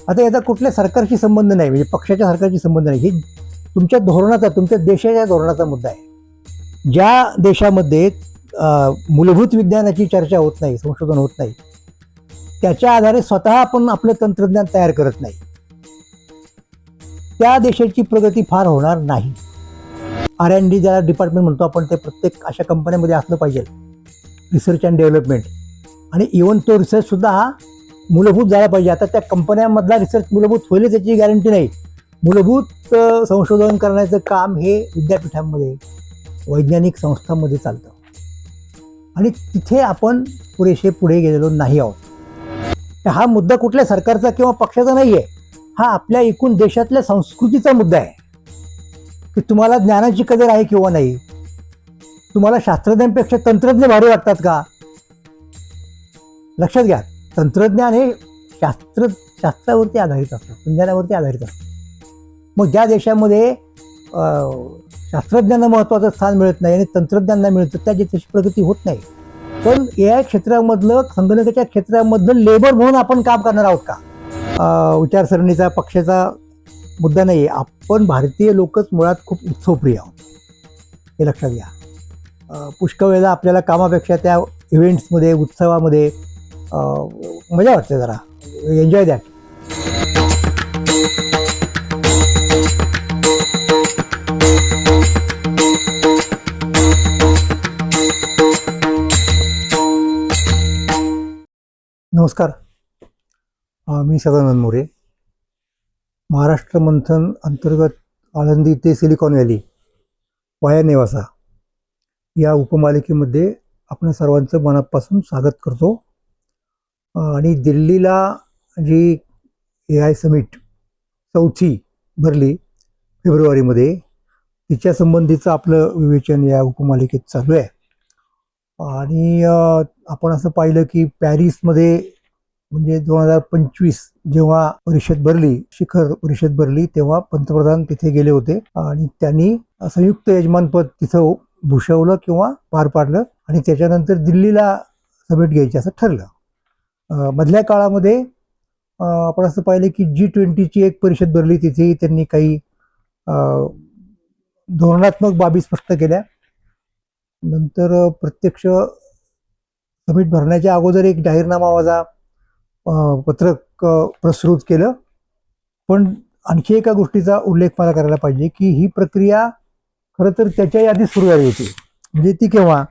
आता याचा कुठल्या सरकारशी संबंध नाही, म्हणजे पक्षाच्या सरकारशी संबंध नाही. ही तुमच्या धोरणाचा, तुमच्या देशाच्या धोरणाचा मुद्दा आहे. ज्या देशामध्ये मूलभूत विज्ञानाची चर्चा होत नाही, संशोधन होत नाही, त्याच्या आधारे स्वतः आपण आपलं तंत्रज्ञान तयार करत नाही, त्या देशाची प्रगती फार होणार नाही. R&D ज्याला डिपार्टमेंट म्हणतो आपण, ते प्रत्येक अशा कंपन्यांमध्ये असलं पाहिजे, रिसर्च अँड डेव्हलपमेंट. आणि इव्हन तो रिसर्च सुद्धा हा मूलभूत झाला पाहिजे. आता त्या कंपन्यांमधला रिसर्च मूलभूत होईल त्याची गॅरंटी नाही. मूलभूत संशोधन करण्याचं काम हे विद्यापीठांमध्ये, वैज्ञानिक संस्थांमध्ये चालतं, आणि तिथे आपण पुरेसे पुढे गेलेलो नाही आहोत. हा मुद्दा कुठल्या सरकारचा किंवा पक्षाचा नाही आहे, हा आपल्या एकूण देशातल्या संस्कृतीचा मुद्दा आहे. की तुम्हाला ज्ञानाची कदर आहे किंवा नाही, तुम्हाला शास्त्रज्ञांपेक्षा तंत्रज्ञ भारी वाटतात का? लक्षात घ्या, तंत्रज्ञान हे शास्त्रावरती आधारित असतं, विज्ञानावरती आधारित असतं. मग ज्या देशामध्ये शास्त्रज्ञांना महत्त्वाचं स्थान मिळत नाही आणि तंत्रज्ञांना मिळतं, त्या देशाची प्रगती होत नाही. पण AI क्षेत्रामधलं, संगणकाच्या क्षेत्रामधलं लेबर म्हणून आपण काम करणार आहोत का? विचारसरणीचा, पक्षाचा मुद्दा नाही आहे. आपण भारतीय लोकच मुळात खूप उत्सवप्रिय आहोत, हे लक्षात घ्या. पुष्कळ वेळेला आपल्याला कामापेक्षा त्या इव्हेंट्समध्ये, उत्सवामध्ये मजा वाटते, जरा एन्जॉय दॅट. नमस्कार, मी सदानंद मोरे. महाराष्ट्र मंथन अंतर्गत आळंदी ते सिलिकॉन व्हॅली वाया नेवासा या उपमालिकेमध्ये आपण सर्वांचं मनापासून स्वागत करतो. आणि दिल्लीला जी AI समिट 4थी भरली फेब्रुवारीमध्ये, तिच्या संबंधीचं आपलं विवेचन या उपमालिकेत चालू आहे. आणि आपण असं पाहिलं की पॅरिसमध्ये, म्हणजे 2025 जेव्हा परिषद भरली, शिखर परिषद भरली, तेव्हा पंतप्रधान तिथे गेले होते आणि त्यांनी संयुक्त यजमानपद तिथं भूषवलं किंवा पार पाडलं. आणि त्याच्यानंतर दिल्लीला समिट घ्यायची असं ठरलं. मधल्या काळामध्ये आपण असं पाहिलं की G20ची एक परिषद भरली, तिथेही त्यांनी काही धोरणात्मक बाबी स्पष्ट केल्या. नंतर प्रत्यक्ष समिट भरण्याच्या अगोदर एक जाहीरनामा पत्रक प्रस्तुत केलं. पण आणखी एका गोष्टीचा उल्लेख मला करायला पाहिजे की ही प्रक्रिया खरं तर त्याच्याही आधी सुरू झाली होती. म्हणजे ती केव्हा,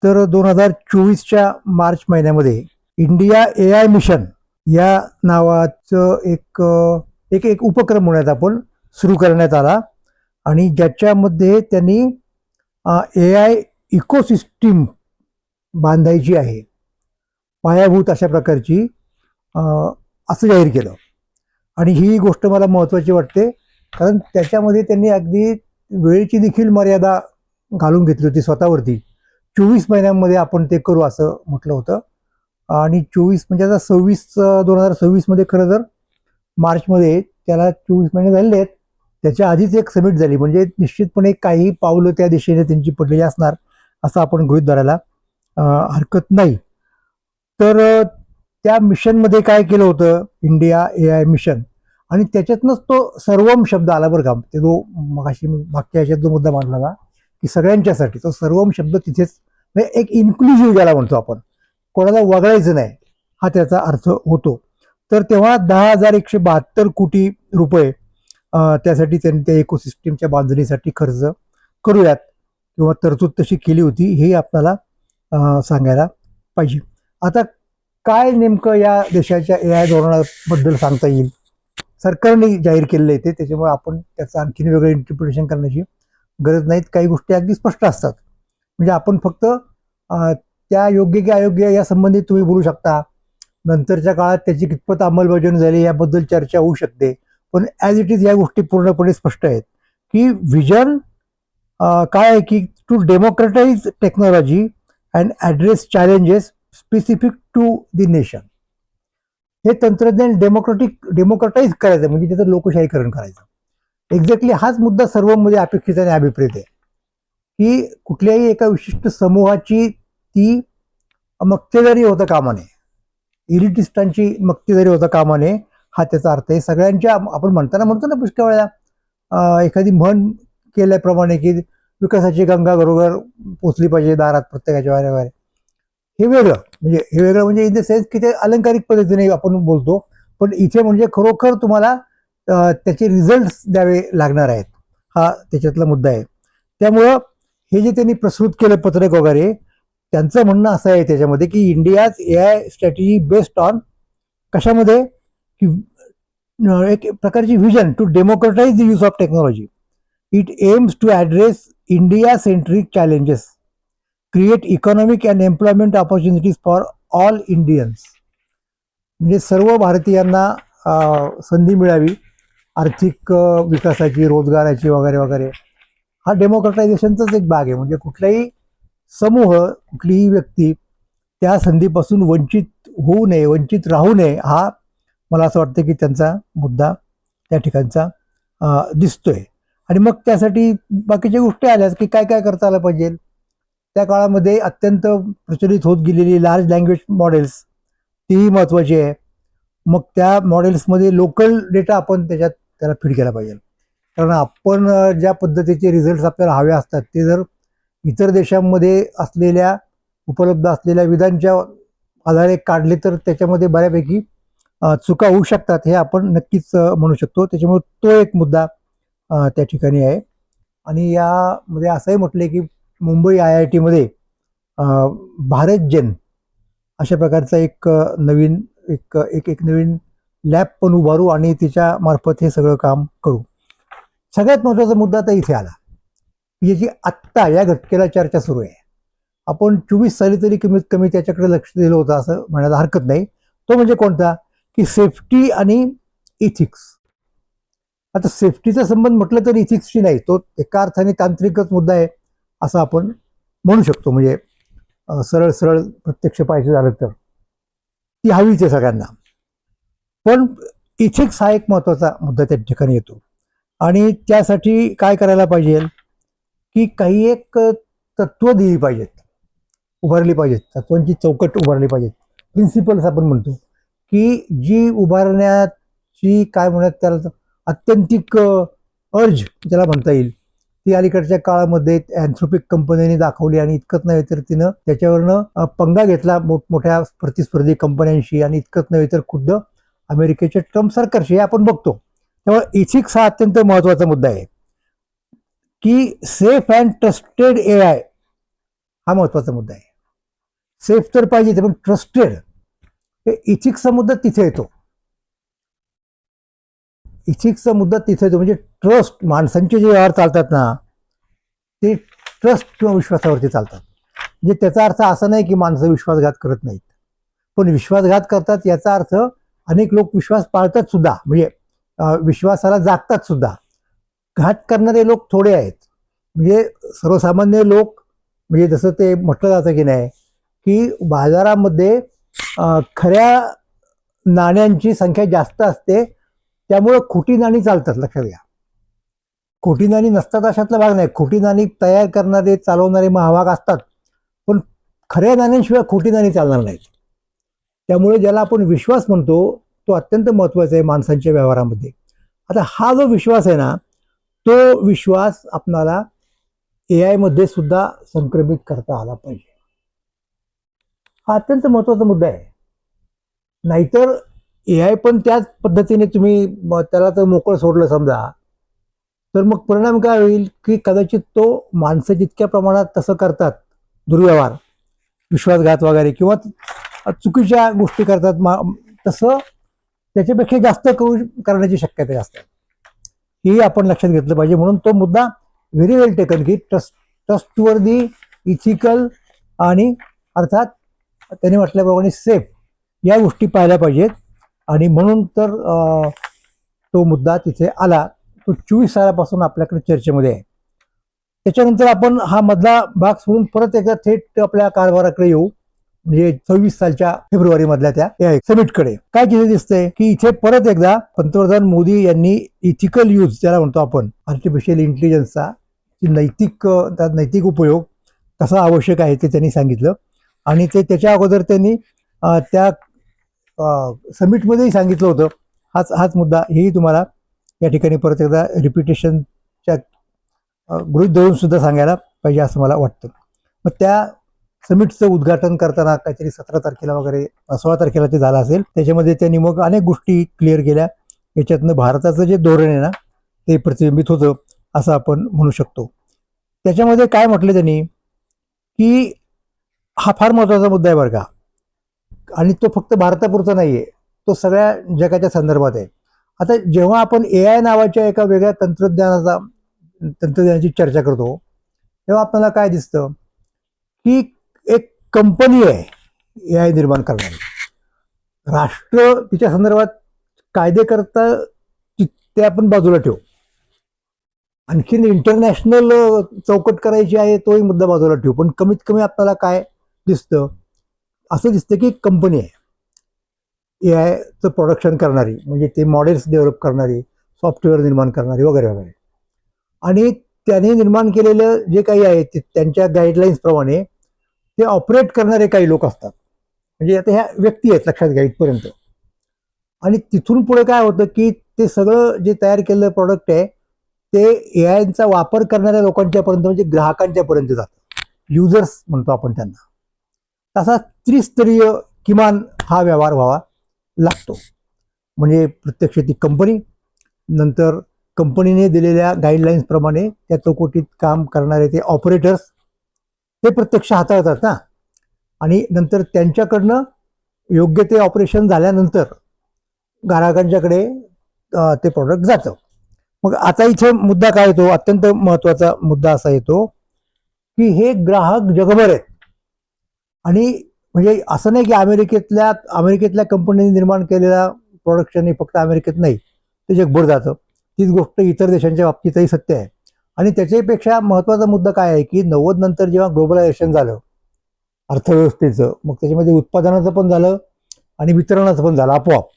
तर 2024च्या मार्च महिन्यामध्ये इंडिया AI मिशन या नावाचं एक उपक्रम म्हणूयात आपण सुरू करण्यात आला. आणि ज्याच्यामध्ये त्यांनी AI इकोसिस्टीम बांधायची आहे, पायाभूत अशा प्रकारची, असं जाहीर केलं. आणि ही गोष्ट मला महत्त्वाची वाटते, कारण त्याच्यामध्ये त्यांनी अगदी वेळेची देखील मर्यादा घालून घेतली होती स्वतःवरती. 24 महिन्यांमध्ये आपण ते करू असं म्हटलं होतं. आणि 24 म्हणजे आता 2026मध्ये, खरं तर मार्चमध्ये त्याला 24 महिने झालेले आहेत. त्याच्या आधीच एक समिट झाली, म्हणजे निश्चितपणे काही पावलं त्या दिशेने त्यांची पडलेली असणार असं आपण गृहीत धरायला हरकत नाही. तर त्या मिशनमध्ये काय केलं होतं, इंडिया AI मिशन, आणि त्याच्यातनंच तो सर्वम शब्द आला बरं का. ते जो मागच्या ह्याच्यात जो मुद्दा मांडला ना की सगळ्यांच्यासाठी, तो सर्वम शब्द तिथेच, म्हणजे एक इन्क्लुझिव्ह ज्याला म्हणतो आपण, कोणाला वगळायचं नाही, हा त्याचा अर्थ होतो. तर तेव्हा 10,172 कोटी रुपये त्यासाठी त्यांनी त्या इकोसिस्टीमच्या बांधणीसाठी खर्च करूयात किंवा तरतूद तशी केली होती, हे आपल्याला सांगायला पाहिजे. आता काय नेमकं या देशाच्या AI धोरणाबद्दल सांगता येईल? सरकारने जाहीर केलेलं आहे ते, त्याच्यामुळे आपण त्याचं आणखीन वेगळं इंटरप्रिटेशन करण्याची गरज नाहीत. काही गोष्टी अगदी स्पष्ट असतात, म्हणजे आपण फक्त त्या योग्य की अयोग्य या संबंधी तुम्ही बोलू शकता. नंतरच्या काळात त्याची कितपत अंमलबजावणी झाली याबद्दल चर्चा होऊ शकते. पण ॲज इट इज या गोष्टी पूर्णपणे स्पष्ट आहेत की विजन काय आहे की to democratize technology and address challenges specific to the nation. हे तंत्रज्ञान डेमोक्रेटाइज करायचं, म्हणजे त्याचं लोकशाहीकरण करायचं. एक्झॅक्टली हाच मुद्दा सर्वांमध्ये अपेक्षित आणि अभिप्रेत आहे की कुठल्याही एका विशिष्ट समूहाची ती मक्तेदारी होता कामा नये, इलिटिस्टांची मक्तेदारी होता कामा नये. हा त्याचा अर्थ आहे. सगळ्यांच्या आपण म्हणतो ना पुष्कळ वेळा एखादी म्हण केल्याप्रमाणे की विकासाची गंगा घरोघर पोचली पाहिजे दारात प्रत्येकाच्या वाऱ्यावर. हे वेगळं म्हणजे इन द सेन्स की ते अलंकारिक पद्धतीने आपण बोलतो, पण इथे म्हणजे खरोखर तुम्हाला त्याचे रिझल्ट द्यावे लागणार आहेत, हा त्याच्यातला मुद्दा आहे. त्यामुळं हे जे त्यांनी प्रस्तुत केलं पत्रक वगैरे, त्यांचं म्हणणं असं आहे त्याच्यामध्ये की India's AI strategy based on कशामध्ये की एक प्रकारची vision to democratize the use of technology. It aims to address India centric challenges, create economic and employment opportunities for all Indians. म्हणजे सर्व भारतीयांना संधी मिळावी आर्थिक विकासाची, रोजगाराची वगैरे वगैरे. हा डेमोक्रेटायझेशनचाच एक भाग आहे. म्हणजे कुठलाही समूह, कुठलीही व्यक्ती त्या संधीपासून वंचित होऊ नये, वंचित राहू नये, हा मला असं वाटतं की त्यांचा मुद्दा त्या ठिकाणचा दिसतोय. आणि मग त्यासाठी बाकीच्या गोष्टी आल्याच की काय काय करता आलं पाहिजे. त्या काळामध्ये अत्यंत प्रचलित होत गेलेली लार्ज लँग्वेज मॉडेल्स, तीही महत्त्वाची आहे. मग त्या मॉडेल्समध्ये लोकल डेटा आपण त्याला फीड केला पाहिजे. कारण आपण ज्या पद्धतीचे रिझल्ट्स आपल्याला हवे असतात ते जर इतर देशांमध्ये असलेल्या उपलब्ध असलेल्या विधांच्या आधारे काढले तर त्याच्यामध्ये बऱ्यापैकी चुका होऊ शकतात, हे आपण नक्कीच म्हणू शकतो. त्याच्यामुळे तो एक मुद्दा त्या ठिकाणी आहे. आणि यामध्ये असंही म्हटलंय की मुंबई IIT मध्ये भारत जेन अशा प्रकारचा एक नवीन एक नवीन लॅब पण उभारू आणि तिच्या मार्फत हे सगळं काम करू. सगळ्यात महत्त्वाचा मुद्दा तर इथे आला, याची आत्ता या घटकेला चर्चा सुरू आहे. आपण 24 साली तरी कमीत कमी त्याच्याकडे लक्ष दिलं होतं असं म्हणायला हरकत नाही. तो म्हणजे कोणता की सेफ्टी आणि इथिक्स. आता सेफ्टीचा संबंध म्हटलं तर इथिक्सशी नाही, तो एका अर्थाने तांत्रिकच मुद्दा आहे असं आपण म्हणू शकतो. म्हणजे सरळ सरळ प्रत्यक्ष पाहायचं झालं तर ती हवीच आहे सगळ्यांना. पण इथिक्स हा एक महत्त्वाचा मुद्दा त्या ठिकाणी येतो. आणि त्यासाठी काय करायला पाहिजे की काही एक तत्व दिली पाहिजेत, उभारली पाहिजेत, तत्वांची चौकट उभारली पाहिजेत. प्रिन्सिपल्स आपण म्हणतो की जी उभारण्याची काय म्हणत त्याला अत्यंतिक अर्ज ज्याला म्हणता येईल, ती अलीकडच्या काळामध्ये अँथ्रोपिक कंपन्यांनी दाखवली. आणि इतकंच नव्हे तर तिनं त्याच्यावरनं पंगा घेतला मोठमोठ्या प्रतिस्पर्धी कंपन्यांशी. आणि इतकंच नव्हे तर खुद्द अमेरिकेच्या ट्रम्प सरकारशी, हे आपण बघतो. त्यामुळे इथिक्स हा अत्यंत महत्त्वाचा मुद्दा आहे की सेफ अँड ट्रस्टेड AI हा महत्त्वाचा मुद्दा आहे. सेफ तर पाहिजे पण ट्रस्टेड, हे इथिक्सचा मुद्दा तिथे येतो. इथिक्सचा मुद्दा तिथे येतो. म्हणजे ट्रस्ट, माणसांचे जे व्यवहार चालतात ना ते ट्रस्ट किंवा विश्वासावरती चालतात. म्हणजे त्याचा अर्थ असा नाही की माणसं विश्वासघात करत नाहीत, पण विश्वासघात करतात याचा अर्थ अनेक लोक विश्वास पाळतात सुद्धा, म्हणजे विश्वासाला जागतात सुद्धा. घात करणारे लोक थोडे आहेत. म्हणजे सर्वसामान्य लोक, म्हणजे जसं ते म्हटलं जातं की नाही की बाजारामध्ये खऱ्या नाण्यांची संख्या जास्त असते, त्यामुळं खोटी नाणी चालतात. लक्षात घ्या, खोटी नाणी नसतात अशातला भाग नाही. खोटी नाणी तयार करणारे, चालवणारे महाभाग असतात, पण खऱ्या नाण्यांशिवाय खोटी नाणी चालणार नाहीत. त्यामुळे ज्याला आपण विश्वास म्हणतो तो अत्यंत महत्त्वाचा आहे माणसांच्या व्यवहारामध्ये. आता हा जो विश्वास आहे ना, तो विश्वास आपणाला AI मध्ये सुद्धा संक्रमित करता आला पाहिजे. हा अत्यंत महत्त्वाचा मुद्दा आहे. नाहीतर AI पण त्याच पद्धतीने तुम्ही त्याला तर मोकळं सोडलं समजा, तर मग परिणाम काय होईल की कदाचित तो माणसं जितक्या प्रमाणात तसं करतात दुर्व्यवहार, विश्वासघात वगैरे किंवा चुकीच्या गोष्टी करतात, तसं त्याच्यापेक्षा जास्त करण्याची शक्यता जास्त आहे. हेही आपण लक्षात घेतलं पाहिजे. म्हणून तो मुद्दा व्हेरी वेल टेकन की ट्रस्टवर्दी, इथिकल आणि अर्थात त्यांनी म्हटल्याप्रमाणे सेफ या गोष्टी पाहायला पाहिजेत. आणि म्हणून तर तो मुद्दा तिथे आला. तो 24 सालापासून आपल्याकडे चर्चेमध्ये आहे. त्याच्यानंतर आपण हा मधला भाग सोडून परत एकदा थेट आपल्या कारभाराकडे येऊ. म्हणजे 26 सालच्या फेब्रुवारी मधल्या त्या समिटकडे काय तिथे दिसतंय की इथे परत एकदा पंतप्रधान मोदी यांनी इथिकल यूज ज्याला म्हणतो आपण आर्टिफिशियल इंटेलिजन्सचा नैतिक उपयोग कसा आवश्यक आहे ते त्यांनी सांगितलं. आणि ते त्याच्या अगोदर त्यांनी त्या समिटमध्येही सांगितलं होतं. हाच हाच मुद्दा हेही तुम्हाला या ठिकाणी परत एकदा रिपिटेशनच्या गृहीत धरून सुद्धा सांगायला पाहिजे असं मला वाटतं. मग त्या समिटचं उद्घाटन करताना काहीतरी 17 तारखेला वगैरे 16 तारखेला ते झालं असेल. त्याच्यामध्ये त्यांनी मग अनेक गोष्टी क्लिअर केल्या. याच्यातनं भारताचं जे धोरण आहे ना ते प्रतिबिंबित होतं असं आपण म्हणू शकतो. त्याच्यामध्ये काय म्हटलं त्यांनी की हा फार महत्त्वाचा मुद्दा आहे बरं का, आणि तो फक्त भारतापुरता नाही आहे, तो सगळ्या जगाच्या संदर्भात आहे. आता जेव्हा आपण AI नावाच्या एका वेगळ्या तंत्रज्ञानाची चर्चा करतो तेव्हा आपल्याला काय दिसतं की एक कंपनी आहे AI निर्माण करणारी. राष्ट्र तिच्या संदर्भात कायदे करता ते आपण बाजूला ठेवू, आणखीन इंटरनॅशनल चौकट करायची आहे तोही मुद्दा बाजूला ठेवू, पण कमीत कमी आपल्याला काय दिसतं, असं दिसतं की कंपनी आहे AIचं प्रोडक्शन करणारी, म्हणजे ते मॉडेल्स डेव्हलप करणारी, सॉफ्टवेअर निर्माण करणारी वगैरे वगैरे. आणि त्याने निर्माण केलेलं जे काही आहे ते त्यांच्या गाईडलाईन्स प्रमाणे ते ऑपरेट करणारे काही लोक असतात. म्हणजे आता ह्या व्यक्ती आहेत लक्षात घ्या इथपर्यंत. आणि तिथून पुढे काय होतं की ते सगळं जे तयार केलेलं प्रॉडक्ट आहे ते AIचा वापर करणाऱ्या लोकांच्या पर्यंत, म्हणजे ग्राहकांच्या पर्यंत जातं. युजर्स म्हणतो आपण त्यांना. तसा त्रिस्तरीय किमान हा व्यवहार व्हावा लागतो. म्हणजे प्रत्यक्ष ती कंपनी, नंतर कंपनीने दिलेल्या गाईडलाईन्स प्रमाणे त्या चौकटीत काम करणारे ते ऑपरेटर्स ते प्रत्यक्ष हाताळतात ना, आणि नंतर त्यांच्याकडनं योग्य ते ऑपरेशन झाल्यानंतर ग्राहकांच्याकडे ते प्रॉडक्ट जातं. मग आता इथे मुद्दा काय येतो, अत्यंत महत्त्वाचा मुद्दा असा येतो की हे ग्राहक जगभर आहेत. आणि म्हणजे असं नाही की अमेरिकेतल्या कंपनीने निर्माण केलेला प्रोडक्शन हे फक्त अमेरिकेत नाही, ते जगभर जातं. तीच गोष्ट इतर देशांच्या बाबतीतही सत्य आहे. आणि त्याच्यापेक्षा महत्त्वाचा मुद्दा काय आहे की 90 नंतर जेव्हा ग्लोबलायझेशन झालं अर्थव्यवस्थेचं, मग त्याच्यामध्ये उत्पादनाचं पण झालं आणि वितरणाचं पण झालं आपोआप.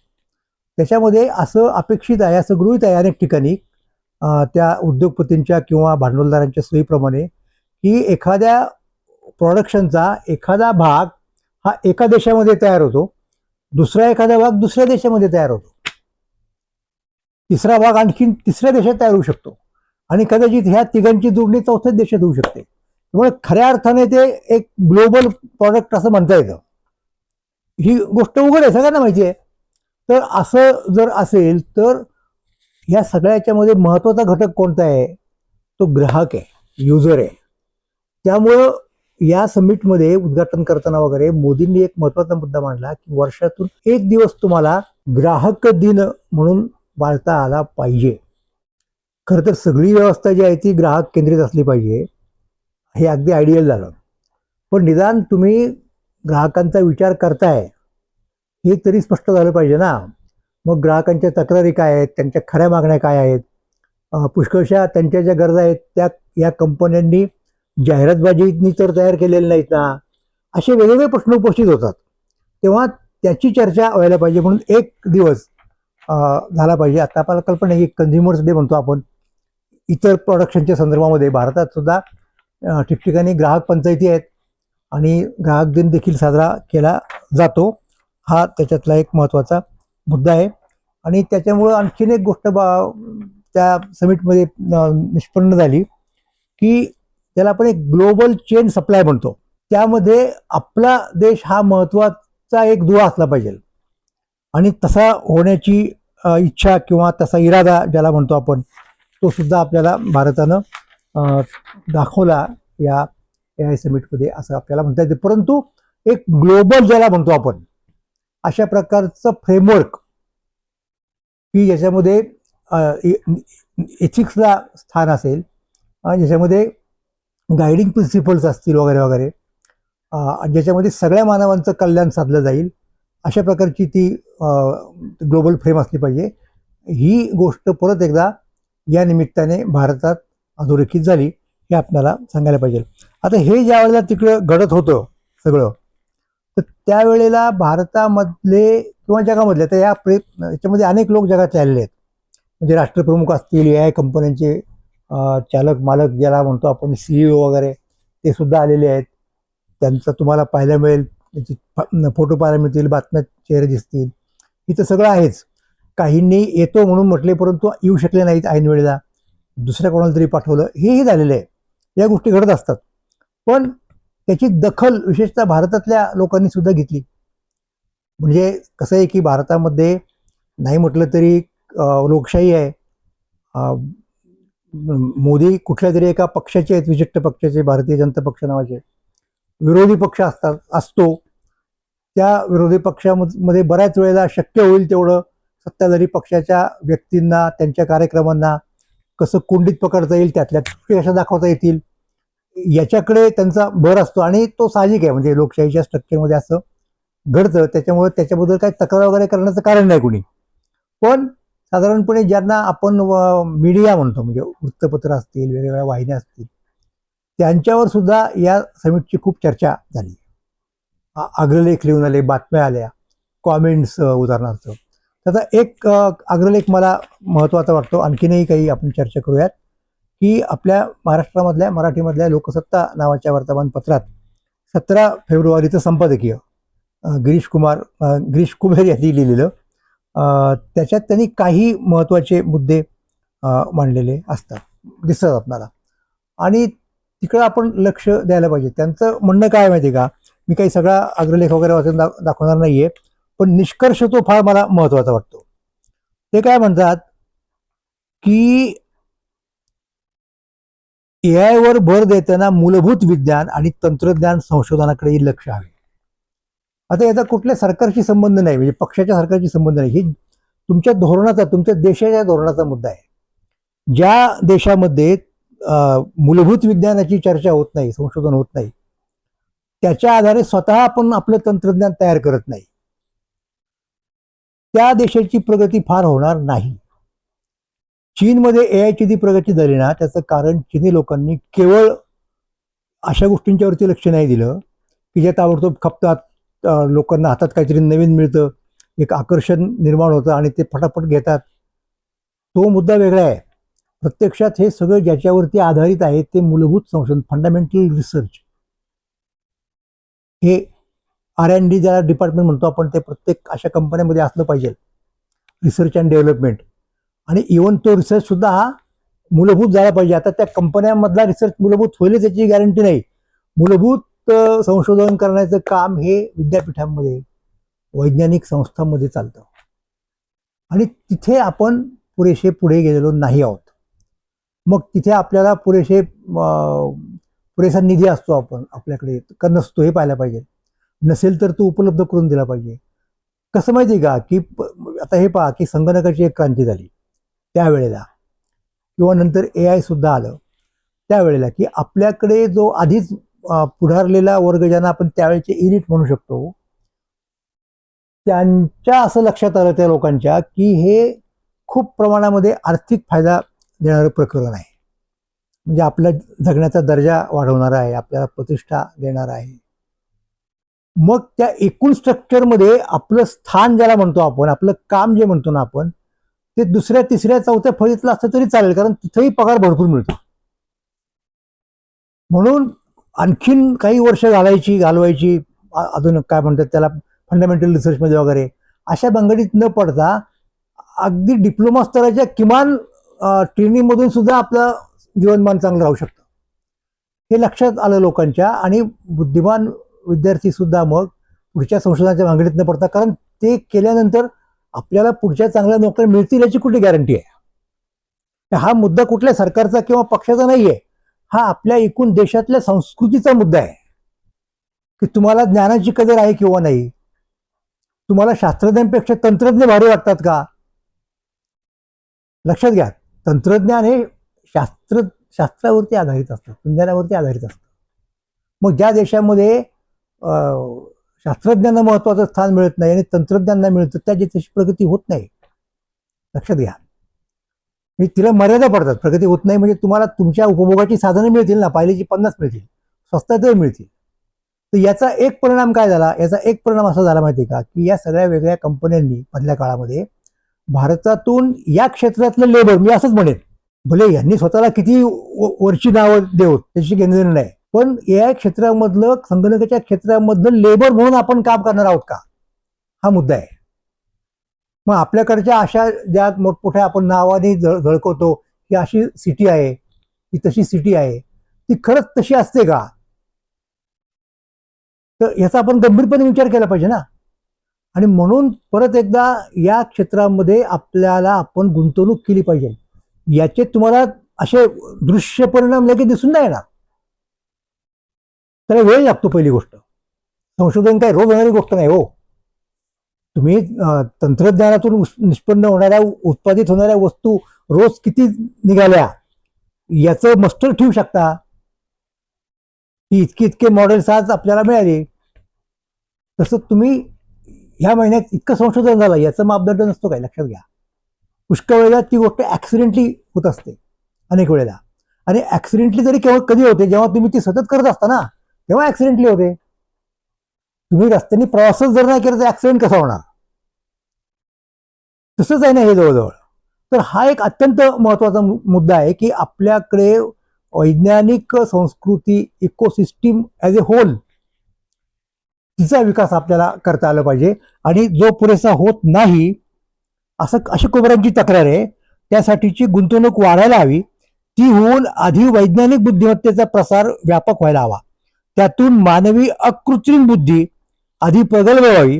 त्याच्यामध्ये असं अपेक्षित आहे, असं गृहीत आहे अनेक ठिकाणी त्या उद्योगपतींच्या किंवा भांडवलदारांच्या सोयीप्रमाणे की एखाद्या प्रोडक्शनचा एखादा भाग हा एका देशामध्ये तयार होतो, दुसरा एखादा भाग दुसऱ्या देशामध्ये तयार होतो, तिसरा भाग आणखीन तिसऱ्या देशात तयार होऊ शकतो, आणि कदाचित ह्या तिघांची जोडणी चौथ्याच देशात होऊ शकते. त्यामुळे खऱ्या अर्थाने ते एक ग्लोबल प्रॉडक्ट असं म्हणता येतं. ही गोष्ट उघड आहे, सगळ्यांना माहिती आहे. तर असं जर असेल तर या सगळ्याच्यामध्ये महत्त्वाचा घटक कोणता आहे, तो ग्राहक आहे, युजर आहे. त्यामुळं या समिटमध्ये उद्घाटन करताना वगैरे मोदींनी एक महत्त्वाचा मुद्दा मांडला की वर्षातून एक दिवस तुम्हाला ग्राहक दिन म्हणून पाळता आला पाहिजे. खरं तर सगळी व्यवस्था जी आहे ती ग्राहक केंद्रित असली पाहिजे, हे अगदी आयडियल झालं. पण निदान तुम्ही ग्राहकांचा विचार करताय हे तरी स्पष्ट झालं पाहिजे ना. मग ग्राहकांच्या तक्रारी काय आहेत, त्यांच्या खऱ्या मागण्या काय आहेत, पुष्कळशा त्यांच्या ज्या गरजा आहेत त्या या कंपन्यांनी जाहिरातबाजीनी तर तयार केलेल्या नाहीत ना, असे वेगवेगळे प्रश्न उपस्थित होतात. तेव्हा त्याची चर्चा व्हायला पाहिजे. म्हणून एक दिवस झाला पाहिजे. आता आपल्याला कल्पना आहे की कन्झ्युमर्स डे म्हणतो आपण इतर प्रोडक्शनच्या संदर्भामध्ये. भारतात सुद्धा ठिकठिकाणी ग्राहक पंचायती आहेत आणि ग्राहक दिन देखील साजरा केला जातो. हा त्याच्यातला एक महत्त्वाचा मुद्दा आहे. आणि त्याच्यामुळं आणखीन एक गोष्ट त्या समिटमध्ये निष्पन्न झाली की त्याला आपण एक ग्लोबल चेन सप्लाय म्हणतो. त्यामध्ये आपला देश हा महत्त्वाचा एक दुवा असला पाहिजे, आणि तसा होण्याची इच्छा किंवा तसा इरादा ज्याला म्हणतो आपण, तो सुद्धा आपल्याला भारतानं दाखवला या AI समिटमध्ये असं आपल्याला म्हणता येते. परंतु एक ग्लोबल ज्याला म्हणतो आपण अशा प्रकारचं फ्रेमवर्क की ज्याच्यामध्ये एथिक्सला स्थान असेल, ज्याच्यामध्ये गायडिंग प्रिन्सिपल्स असतील वगैरे वगैरे, ज्याच्यामध्ये सगळ्या मानवांचं कल्याण साधलं जाईल, अशा प्रकारची ती ग्लोबल फ्रेम असली पाहिजे. ही गोष्ट परत एकदा या निमित्ताने भारतात अधोरेखित झाली हे आपल्याला सांगायला पाहिजे. आता हे ज्या वेळेला तिकडं घडत होतं सगळं, तर त्यावेळेला भारतामधले किंवा जगामधले, तर याच्यामध्ये अनेक लोक जगातले आलेले आहेत. म्हणजे राष्ट्रप्रमुख असतील, AI कंपन्यांचे चालक मालक ज्याला म्हणतो आपण, CEO वगैरे, ते सुद्धा आलेले आहेत. त्यांचं तुम्हाला पाहायला मिळेल, त्याची फोटो पाहायला मिळतील, बातम्यात चेहरे दिसतील, इथं सगळं आहेच. काहींनी येतो म्हणून म्हटले परंतु येऊ शकले नाहीत ऐन वेळेला, दुसऱ्या कोणाला तरी पाठवलं, हेही झालेलं आहे. या गोष्टी घडत असतात. पण त्याची दखल विशेषतः भारतातल्या लोकांनी सुद्धा घेतली. म्हणजे कसं आहे की भारतामध्ये नाही म्हटलं तरी लोकशाही आहे. मोदी कुठल्या तरी एका पक्षाचे आहेत, विशिष्ट पक्षाचे, भारतीय जनता पक्ष नावाचे. विरोधी पक्ष असतो. त्या विरोधी पक्षामध्ये बऱ्याच वेळेला शक्य होईल तेवढं सत्ताधारी पक्षाच्या व्यक्तींना, त्यांच्या कार्यक्रमांना कसं कोंडीत पकडता येईल, त्यातल्या कशा दाखवता येतील, याच्याकडे त्यांचा भर असतो. आणि तो साहजिक आहे, म्हणजे लोकशाहीच्या स्ट्रक्चरमध्ये असं घडतं. त्याच्यामुळे त्याच्याबद्दल काही तक्रार वगैरे करण्याचं कारण नाही कुणी. पण साधारणपणे ज्यांना आपण मीडिया म्हणतो, म्हणजे वृत्तपत्र असतील, वेगवेगळ्या वाहिन्या असतील, त्यांच्यावर सुद्धा या समिटची खूप चर्चा झाली. अग्रलेख लिहून आले, बातम्या आल्या, कॉमेंट्स उदाहरणार्थ. त्याचा एक अग्रलेख मला महत्त्वाचा वाटतो. आणखीनही काही आपण चर्चा करूयात की आपल्या महाराष्ट्रामधल्या, मराठीमधल्या लोकसत्ता नावाच्या वर्तमानपत्रात 17 फेब्रुवारीचं संपादकीय गिरीश कुबेर यांनी लिहिलेलं. त्याच्यात त्यांनी काही महत्त्वाचे मुद्दे मांडलेले दिसतात आपल्याला, आणि तिकडं आपण लक्ष द्यायला पाहिजे. त्यांचं म्हणणं काय माहिती का, मी काही सगळा अग्रलेख वगैरे वाचून दाखवणार नाहीये, पण निष्कर्ष तो फार मला महत्त्वाचा वाटतो. ते काय म्हणतात की AI वर भर देताना मूलभूत विज्ञान आणि तंत्रज्ञान संशोधनाकडे लक्ष हवे. आता याचा कुठल्या सरकारशी संबंध नाही, म्हणजे पक्षाच्या सरकारशी संबंध नाही. ही तुमच्या धोरणाचा, तुमच्या देशाच्या धोरणाचा मुद्दा आहे. ज्या देशामध्ये मूलभूत विज्ञानाची चर्चा होत नाही, संशोधन होत नाही, त्याच्या आधारे स्वतः आपण आपलं तंत्रज्ञान तयार करत नाही, त्या देशाची प्रगती फार होणार नाही. चीनमध्ये AI ची जी प्रगती झाली ना, त्याचं कारण चीनी लोकांनी केवळ अशा गोष्टींच्यावरती लक्ष नाही दिलं की ज्या ताबडतोब खपतात, लोकांना हातात काहीतरी नवीन मिळतं, एक आकर्षण निर्माण होतं आणि ते फटाफट घेतात. तो मुद्दा वेगळा आहे. प्रत्यक्षात हे सगळं ज्याच्यावरती आधारित आहे ते मूलभूत संशोधन, फंडामेंटल रिसर्च. हे R&D ज्याला डिपार्टमेंट म्हणतो आपण, ते प्रत्येक अशा कंपन्यांमध्ये असलं पाहिजे, रिसर्च अँड डेव्हलपमेंट. आणि इव्हन तो रिसर्च सुद्धा हा मूलभूत झाला पाहिजे. आता त्या कंपन्यांमधला रिसर्च मूलभूत होईल त्याची गॅरंटी नाही. मूलभूत संशोधन करण्याचं काम हे विद्यापीठांमध्ये, वैज्ञानिक संस्थांमध्ये चालतं, आणि तिथे आपण पुरेसे पुढे गेलेलो नाही आहोत. मग तिथे आपल्याला पुरेसा निधी असतो आपल्याकडे का नसतो हे पाहायला पाहिजे. नसेल तर तो उपलब्ध करून दिला पाहिजे. कसं माहिती का की आता हे पहा की संगणकाची एक क्रांती झाली त्यावेळेला, किंवा नंतर AI सुद्धा आलं त्यावेळेला, की आपल्याकडे जो आधीच पुढारलेला वर्ग, ज्यांना आपण त्यावेळेचे इलिट म्हणू शकतो, त्यांच्या असं लक्षात आलं त्या लोकांच्या की हे खूप प्रमाणामध्ये आर्थिक फायदा देणारं प्रकरण आहे. म्हणजे आपला जगण्याचा दर्जा वाढवणार आहे, आपल्याला प्रतिष्ठा देणार आहे. मग त्या एकूण स्ट्रक्चरमध्ये आपलं स्थान ज्याला म्हणतो आपण, आपलं काम जे म्हणतो ना आपण, ते दुसऱ्या, तिसऱ्या, चौथ्या फळीतलं असतं तरी चालेल, कारण तिथेही पगार भरपूर मिळतो. म्हणून आणखीन काही वर्ष घालवायची अजून काय म्हणतात त्याला, फंडामेंटल रिसर्चमध्ये वगैरे अशा बंगडीत न पडता अगदी डिप्लोमा स्तराच्या किमान ट्रेनिंगमधून सुद्धा आपलं जीवनमान चांगलं राहू शकतं. हे लक्षात आलं लोकांच्या, आणि बुद्धिमान विद्यार्थी सुद्धा मग पुढच्या संशोधनाच्या भांगडीत न पडता, कारण ते केल्यानंतर आपल्याला पुढच्या चांगल्या नोकऱ्या मिळतील याची कुठली गॅरंटी आहे. हा मुद्दा कुठल्या सरकारचा किंवा पक्षाचा नाहीये, हा आपल्या एकूण देशातल्या संस्कृतीचा मुद्दा आहे. की तुम्हाला ज्ञानाची कदर आहे किंवा नाही, तुम्हाला शास्त्रज्ञांपेक्षा तंत्रज्ञ भारी वाटतात का? लक्षात घ्या, तंत्रज्ञान हे शास्त्रावरती आधारित असतं, विज्ञानावरती आधारित असतं. मग ज्या देशामध्ये शास्त्रज्ञांना महत्वाचं स्थान मिळत नाही आणि तंत्रज्ञांना मिळतं, त्या देशाची प्रगती होत नाही. लक्षात घ्या, तिला मर्यादा पडतात. प्रगती होत नाही म्हणजे तुम्हाला तुमच्या उपभोगाची साधनं मिळतील ना, पाहिलेची 50 मिळतील, स्वस्तात मिळतील. तर याचा एक परिणाम काय झाला, याचा एक परिणाम असा झाला माहिती का, की या सगळ्या वेगळ्या कंपन्यांनी मधल्या काळामध्ये भारतातून या क्षेत्रातलं लेबर, मी असंच म्हणेन, भले यांनी स्वतःला किती वरची नावं देऊत त्याची घेणं नाही, पण AI क्षेत्रामधलं, संगणकाच्या क्षेत्रामधलं लेबर म्हणून आपण काम करणार आहोत का, हा मुद्दा आहे. मग आपल्याकडच्या अशा ज्या मोठमोठ्या आपण नावाने झळकवतो की अशी सिटी आहे, ही तशी सिटी आहे, ती खरंच तशी असते का? तर याचा आपण गंभीरपणे विचार केला पाहिजे ना. आणि म्हणून परत एकदा या क्षेत्रामध्ये आपल्याला आपण गुंतवणूक केली पाहिजे. याचे तुम्हाला असे दृश्य परिणाम लगेच दिसून नाही येणार. त्याला वेळ लागतो. पहिली गोष्ट, संशोधन काय रोज होणारी गोष्ट नाही हो. तुम्ही तंत्रज्ञानातून निष्पन्न होणाऱ्या, उत्पादित होणाऱ्या वस्तू रोज किती निघाल्या याचं मस्टर ठेवू शकता की इतके मॉडेल्स आज आपल्याला मिळाले. तसं तुम्ही ह्या महिन्यात इतकं संशोधन झालं याचं मापदंड नसतो काय, लक्षात घ्या. पुष्कळ वेळेला ती गोष्ट ऍक्सिडेंटली होत असते अनेक वेळेला. आणि ऍक्सिडेंटली जरी केव्हा कधी होते, जेव्हा तुम्ही ती सतत करत असता ना, तेव्हा ऍक्सिडेंटली होते. तुम्ही रस्त्याने प्रवासच जर नाही केला तर ऍक्सिडेंट कसा होणार? तसंच आहे ना हे जवळजवळ. तर हा एक अत्यंत महत्वाचा मुद्दा आहे की आपल्याकडे वैज्ञानिक संस्कृती, इकोसिस्टीम ॲज ए होल, तिचा विकास आपल्याला करता आला पाहिजे. आणि जो पुरेसा होत नाही अशी कोबऱ्यांची तक्रार आहे, त्यासाठीची गुंतवणूक वाढायला हवी. ती होऊन आधी वैज्ञानिक बुद्धिमत्तेचा प्रसार व्यापक व्हायला हवा. त्यातून मानवी अकृत्रिम बुद्धी आधी प्रगल्भ व्हावी.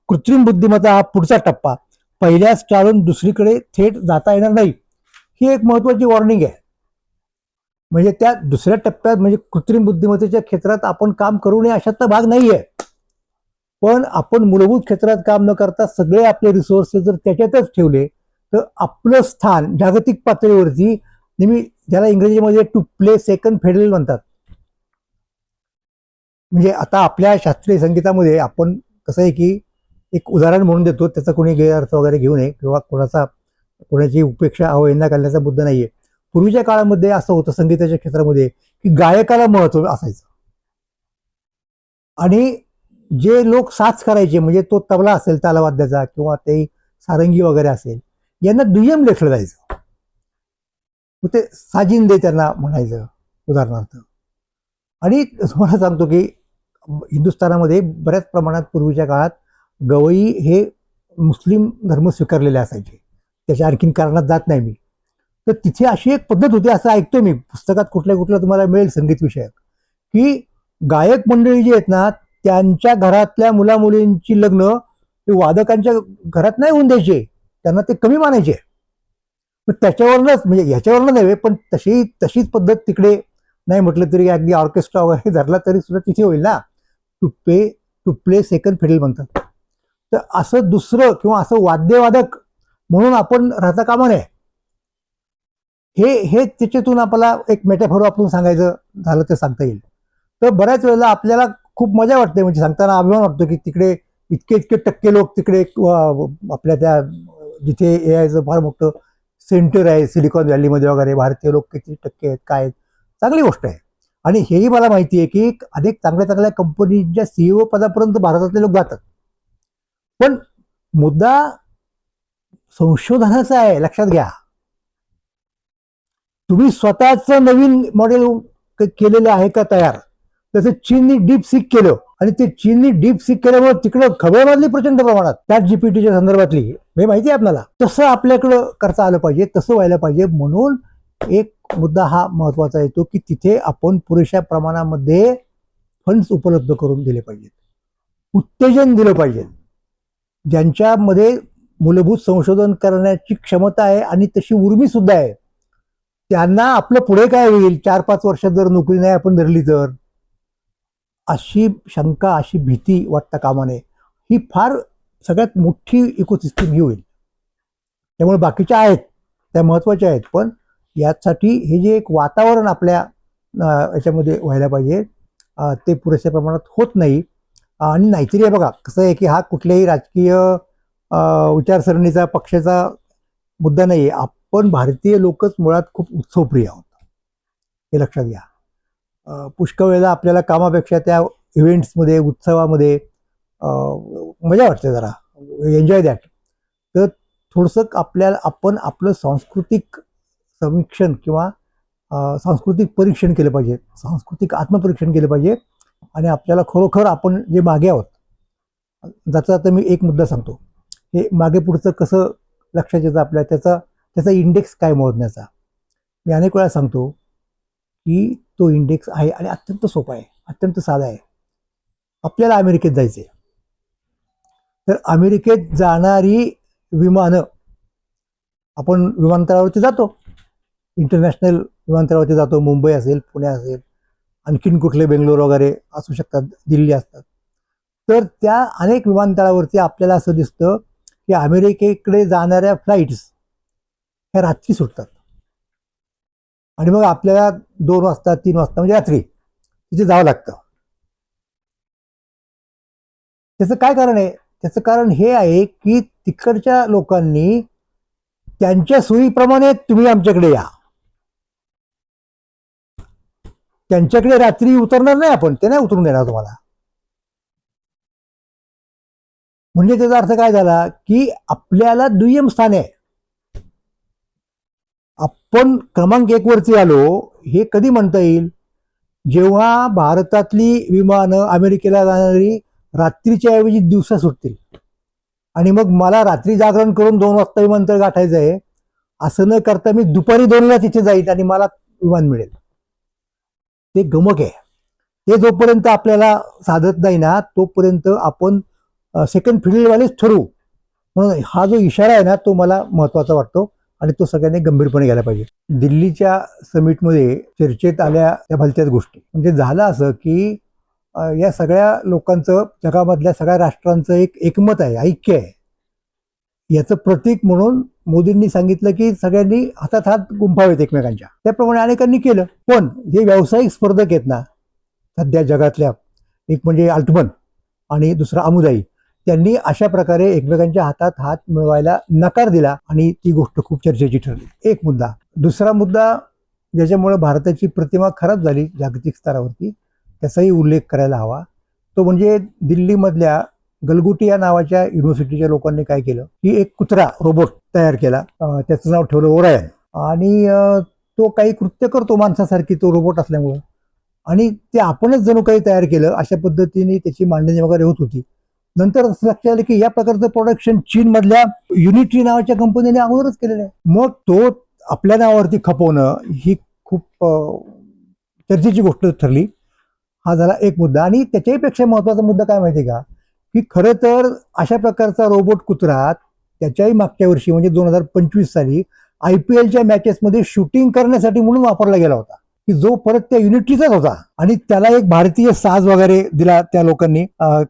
कृत्रिम बुद्धिमत्ता हा पुढचा टप्पा. पहिल्याच टाळून दुसरीकडे थेट जाता येणार नाही, ही एक महत्वाची वॉर्निंग आहे. म्हणजे त्या दुसऱ्या टप्प्यात म्हणजे कृत्रिम बुद्धिमत्तेच्या क्षेत्रात आपण काम करू नये अशातला भाग नाहीये. पण आपण मूलभूत क्षेत्रात काम न करता सगळे आपले रिसोर्सेस जर त्याच्यातच ठेवले तर आपलं स्थान जागतिक पातळीवरती नेहमी, ज्याला इंग्रजीमध्ये टू प्ले सेकंड फेडरल म्हणतात. म्हणजे आता आपल्या शास्त्रीय संगीतामध्ये आपण कसं आहे की एक उदाहरण म्हणून देतो, त्याचा कोणी गैरअर्थ वगैरे घेऊ नये किंवा कोणाची उपेक्षा अवहेलना करण्याचा मुद्दा नाहीये. पूर्वीच्या काळामध्ये असं होतं संगीताच्या क्षेत्रामध्ये की गायकाला महत्व असायचं आणि जे लोक साथ करायचे, म्हणजे तो तबला असेल तालवाद्याचा किंवा ते सारंगी वगैरे असेल, यांना दुय्यम लेखलं जायचं. ते साजिंदे त्यांना म्हणायचं उदाहरणार्थ. आणि तुम्हाला सांगतो की हिंदुस्थानामध्ये बऱ्याच प्रमाणात पूर्वीच्या काळात गवई हे मुस्लिम धर्म स्वीकारलेले असायचे. त्याच्या आणखीन कारणात जात नाही मी. तर तिथे अशी एक पद्धत होती, असं ऐकतो मी पुस्तकात कुठल्या तुम्हाला मिळेल संगीत विषयक, की गायक मंडळी जी आहेत ना, त्यांच्या घरातल्या मुलामुलींची लग्न ते वादकांच्या घरात नाही होऊन द्यायचे, त्यांना ते कमी मानायचे. पण त्याच्यावरनच, म्हणजे ह्याच्यावरनं नव्हे, पण तशीच पद्धत तिकडे नाही म्हटलं तरी अगदी ऑर्केस्ट्रा वगैरे धरला तरी सुद्धा तिथे होईल ना. टू प्ले सेकंड फिडल म्हणतात. तर असं दुसरं किंवा असं वाद्यवादक म्हणून आपण राहता कामा नये. हे त्याच्यातून आपल्याला एक मेटाफोर वापरून सांगायचं झालं तर सांगता येईल. तर बऱ्याच वेळेला आपल्याला खूप मजा वाटते, म्हणजे सांगताना अभिमान वाटतो की तिकडे इतके टक्के लोक तिकडे आपल्या त्या जिथे एआयचं फार मोठं सेंटर आहे सिलिकॉन व्हॅलीमध्ये वगैरे, भारतीय लोक किती टक्के आहेत, काय आहेत, चांगली गोष्ट आहे. आणि हेही मला माहिती आहे की अनेक चांगल्या कंपनीच्या सीईओ पदापर्यंत भारतातले लोक जातात. पण मुद्दा संशोधनाचा आहे, लक्षात घ्या. तुम्ही स्वतःच नवीन मॉडेल केलेलं आहे का तयार? तसं चीननी डीप सीक केलं आणि ते चीननी डीप सीक केल्यामुळे तिकडं खबर मारली प्रचंड प्रमाणात चॅट जीपीटीच्या संदर्भातली, हे माहिती आहे आपल्याला. तसं आपल्याकडं करता आलं पाहिजे, तसं व्हायला पाहिजे. म्हणून एक मुद्दा हा महत्वाचा येतो की तिथे आपण पुरेशा प्रमाणामध्ये फंड्स उपलब्ध करून दिले पाहिजेत, उत्तेजन दिलं पाहिजे. ज्यांच्यामध्ये मूलभूत संशोधन करण्याची क्षमता आहे आणि तशी उर्मी सुद्धा आहे, त्यांना आपलं पुढे काय होईल 4-5 वर्षात जर नोकरी नाही आपण धरली तर, अशी शंका, अशी भीती वाटता कामा नये. ही फार सगळ्यात मोठी इकोसिस्टीम ही होईल. त्यामुळे बाकीच्या आहेत त्या महत्वाच्या आहेत, पण यासाठी हे जे एक वातावरण आपल्या याच्यामध्ये व्हायला पाहिजे ते पुरेशा प्रमाणात होत नाही. आणि नाहीतरी बघा कसं आहे की हा कुठल्याही राजकीय विचारसरणीचा, पक्षाचा मुद्दा नाही आहे. आपण भारतीय लोकच मुळात खूप उत्सवप्रिय आहोत, हे लक्षात घ्या. पुष्कळ वेळेला आपल्याला कामापेक्षा त्या इव्हेंट्समध्ये, उत्सवामध्ये मजा वाटते, जरा एन्जॉय दॅट. तर थोडंसं आपण आपलं सांस्कृतिक समीक्षण किंवा सांस्कृतिक परीक्षण केलं पाहिजे, सांस्कृतिक आत्मपरीक्षण केलं पाहिजे. आणि आपल्याला खरोखर आपण जे मागे आहोत, ज्याचा आता मी एक मुद्दा सांगतो हे मागे पुढचं कसं लक्षात येतं आपल्या, त्याचा इंडेक्स काय मोजण्याचा. मी अनेक वेळा सांगतो की तो इंडेक्स आहे आणि अत्यंत सोपा आहे, अत्यंत साधा आहे. आपल्याला अमेरिकेत जायचे, तर अमेरिकेत जाणारी विमानं, आपण विमानतळावरती जातो, इंटरनॅशनल विमानतळावरती जातो, मुंबई असेल, पुणे असेल, आणखीन कुठले बेंगलोर वगैरे असू शकतात, दिल्ली असतात. तर त्या अनेक विमानतळावरती आपल्याला असं दिसतं की अमेरिकेकडे जाणाऱ्या फ्लाईट्स ह्या रात्री सुटतात आणि मग आपल्याला 2 वाजता 3 वाजता म्हणजे रात्री तिथे जावं लागतं. त्याचं काय कारण आहे? त्याचं कारण हे आहे की तिकडच्या लोकांनी त्यांच्या सोयीप्रमाणे तुम्ही आमच्याकडे या, त्यांच्याकडे रात्री उतरणार नाही आपण, ते नाही उतरून देणार तुम्हाला. म्हणजे त्याचा अर्थ काय झाला की आपल्याला दुय्यम स्थान आहे, आपण क्रमांक 1 वरती आलो. हे कधी म्हणता येईल? जेव्हा भारतातली विमानं अमेरिकेला जाणारी रात्रीच्या ऐवजी दिवसा सुटतील आणि मग मला रात्री जागरण करून 2 वाजता विमानतळ गाठायचं आहे, असं न करता मी दुपारी 2ला तिथे जाईल आणि मला विमान मिळेल. ते गमक आहे. ते जोपर्यंत आपल्याला साधत नाही ना, तोपर्यंत आपण सेकंड फिल्डवालेच ठरवू. म्हणून हा जो इशारा आहे ना, तो मला महत्वाचा वाटतो आणि तो सगळ्यांनी गंभीरपणे घ्यायला पाहिजे. दिल्लीच्या समिटमध्ये चर्चेत आल्या त्या भलत्याच गोष्टी. म्हणजे झालं असं की या सगळ्या लोकांचं, जगामधल्या सगळ्या राष्ट्रांचं एक एकमत आहे, ऐक्य आहे. याचं प्रतीक म्हणून मोदींनी सांगितलं की सगळ्यांनी हातात हात गुंफावेत एकमेकांच्या. त्याप्रमाणे अनेकांनी केलं. पण जे व्यावसायिक स्पर्धक आहेत ना सध्या जगातल्या, एक म्हणजे अल्टमन आणि दुसरा अमुदाई, त्यांनी अशा प्रकारे एकमेकांच्या हातात हात मिळवायला नकार दिला आणि ती गोष्ट खूप चर्चेची ठरली. एक मुद्दा. दुसरा मुद्दा ज्याच्यामुळे भारताची प्रतिमा खराब झाली जागतिक स्तरावरती, त्याचाही उल्लेख करायला हवा. तो म्हणजे दिल्लीमधल्या गलगोटी या नावाच्या युनिव्हर्सिटीच्या लोकांनी काय केलं की एक कुत्रा रोबोट तयार केला. त्याचं नाव ठेवलं ओरायन. आणि तो काही कृत्य करतो माणसासारखी, तो रोबोट असल्यामुळं. आणि ते आपणच जणू काही तयार केलं अशा पद्धतीने त्याची मांडणी वगैरे होत होती. नंतर असं लक्षात आलं की या प्रकारचं प्रोडक्शन चीनमधल्या युनिटी नावाच्या कंपनीने अगोदरच केलेलं आहे. मग तो आपल्या नावावरती खपवणं ही खूप चर्चेची गोष्ट ठरली. हा झाला एक मुद्दा. आणि त्याच्याहीपेक्षा महत्वाचा मुद्दा काय माहिती का, की खरं तर अशा प्रकारचा रोबोट कुत्रा त्याच्याही मागच्या वर्षी म्हणजे 2025 साली IPLच्या मॅचेसमध्ये शूटिंग करण्यासाठी म्हणून वापरला गेला होता, की जो परत त्या युनिटीचाच होता. आणि त्याला एक भारतीय साज वगैरे दिला त्या लोकांनी,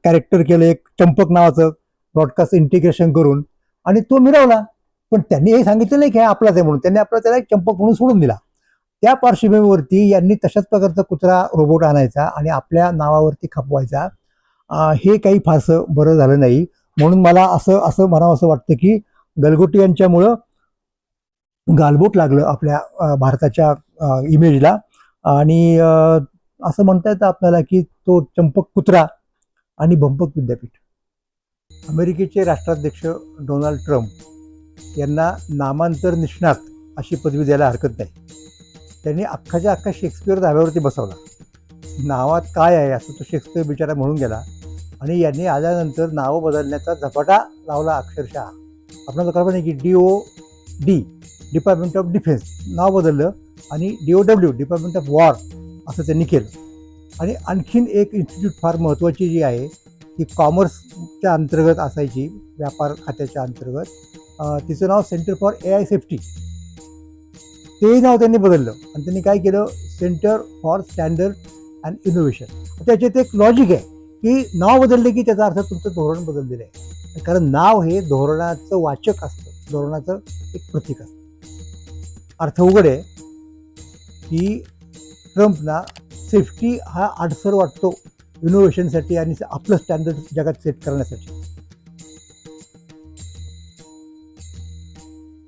कॅरेक्टर केलं एक चंपक नावाचं ब्रॉडकास्ट इंटिग्रेशन करून, आणि तो मिरवला. पण त्यांनी हे सांगितलं नाही की हा आपलाच आहे म्हणून, त्यांनी आपला त्याला एक चंपक म्हणून सोडून दिला. त्या पार्श्वभूमीवरती यांनी तशाच प्रकारचा कुत्रा रोबोट आणायचा आणि आपल्या नावावरती खपवायचा. हे काही फारसं बरं झालं नाही. म्हणून मला असं म्हणावं असं वाटतं की गलगोटी यांच्यामुळं गालबोट लागलं आपल्या भारताच्या इमेजला. आणि असं म्हणता येतं आपल्याला की तो चंपक कुत्रा आणि भंपक विद्यापीठ. अमेरिकेचे राष्ट्राध्यक्ष डोनाल्ड ट्रम्प यांना नामांतर निष्णात अशी पदवी द्यायला हरकत नाही. त्यांनी अख्खाच्या अख्खा शेक्सपियर धाब्यावरती बसवला. नावात काय आहे असं तो शेक्सपियर बिचारा म्हणून गेला. आणि यांनी आल्यानंतर नावं बदलण्याचा झपाटा लावला अक्षरशः. आपल्याला कल्पना नाही की DOD डिपार्टमेंट ऑफ डिफेन्स नाव बदललं आणि DOW डिपार्टमेंट ऑफ वॉर असं त्यांनी केलं. आणि आणखीन एक इन्स्टिट्यूट फार महत्त्वाची जी आहे ती कॉमर्सच्या अंतर्गत असायची, व्यापार खात्याच्या अंतर्गत, तिचं नाव सेंटर फॉर AI सेफ्टी. तेही नाव त्यांनी बदललं आणि त्यांनी काय केलं, centre for standard and innovation. त्याच्यात एक लॉजिक आहे की नाव बदलले की त्याचा अर्थ तुमचं धोरण बदललेलं आहे. कारण नाव हे धोरणाचं वाचक असतं, धोरणाचं एक प्रतीक असतं. अर्थ उघड आहे की ट्रम्पना सेफ्टी हा अडसर वाटतो इनोव्हेशनसाठी आणि आपलं स्टँडर्ड जगात सेट करण्यासाठी.